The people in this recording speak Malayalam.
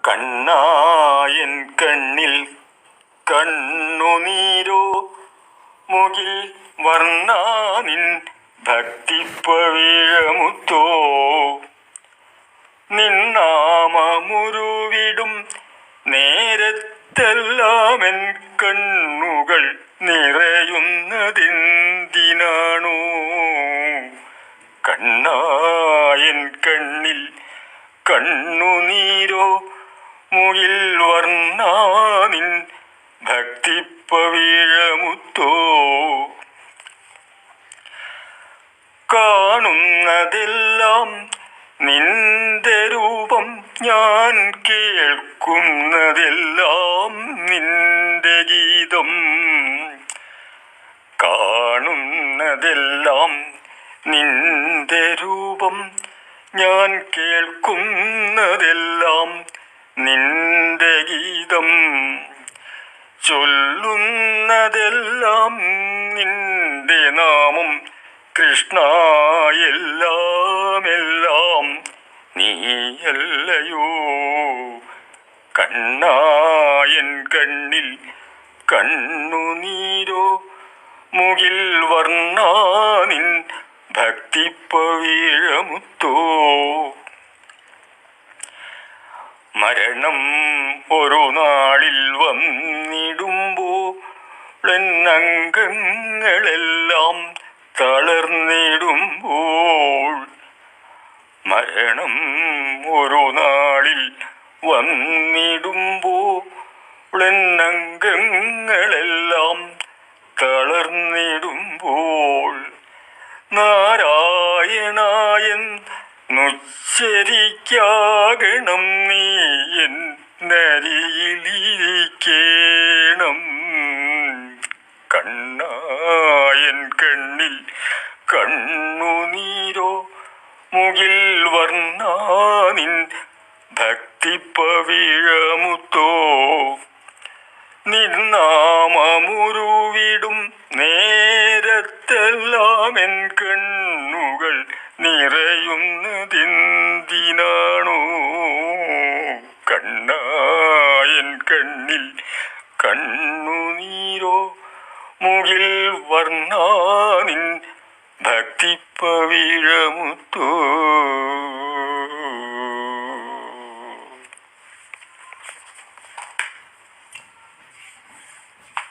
കണ്ണായൻ കണ്ണിൽ കണ്ണുനീരോ മുകിൽ വർണ്ണാനിൻ ഭക്തിപ്പവിഴമുത്തോ നിന്നാമമുരുവിടും നേരത്തെല്ലാമെൻ കണ്ണുകൾ നിറയുന്നതെന്തിനാണോ കണ്ണായൻ കണ്ണിൽ കണ്ണുനീരോ മുകിൽ വർണ്ണാനിൻ ഭക്തിപ്പവിഴമുത്തോ കാണുന്നതെല്ലാം നിന്റെ രൂപം ഞാൻ കേൾക്കുന്നതെല്ലാം നിന്റെ ഗീതം കാണുന്നതെല്ലാം നിന്റെ രൂപം ഞാൻ കേൾക്കുന്നതെല്ലാം നിന്റെ ഗീതം ചൊല്ലുന്നതെല്ലാം നിന്റെ നാമം കൃഷ്ണ എല്ലാം നീയല്ലയോ കണ്ണായൻ കണ്ണിൽ കണ്ണുനീരോ മുകിൽ വർണ്ണാനിൻ ഭക്തിപ്പവിഴമുത്തോ മരണം ഒരു നാളിൽ വന്നിടുമ്പോഴെന്നംഗങ്ങളെല്ലാം തളർന്നിടുമ്പോൾ മരണം ഒരു നാളിൽ വന്നിടുമ്പോഴെന്നംഗങ്ങളെല്ലാം തളർന്നിടുമ്പോൾ നാരായണായെന്നുച്ചരിക്കാകണം നീ എന്നരിയിലിരിക്കേണം കണ്ണായൻ കണ്ണിൽ കണ്ണുനീരോ മുകിൽ വർണ്ണാനിൻ ഭക്തിപ്പവിഴമുത്തോ നിന്നാമമുരുവിടും നേരത്തെല്ലാമെൻ കണ്ണുകൾ നിറയുന്നതെന്തിനാണോ കണ്ണായൻ കണ്ണിൽ കണ്ണുനീരോ മുകിൽ വർണ്ണാനിൻ ഭക്തിപ്പവിഴമുത്തോ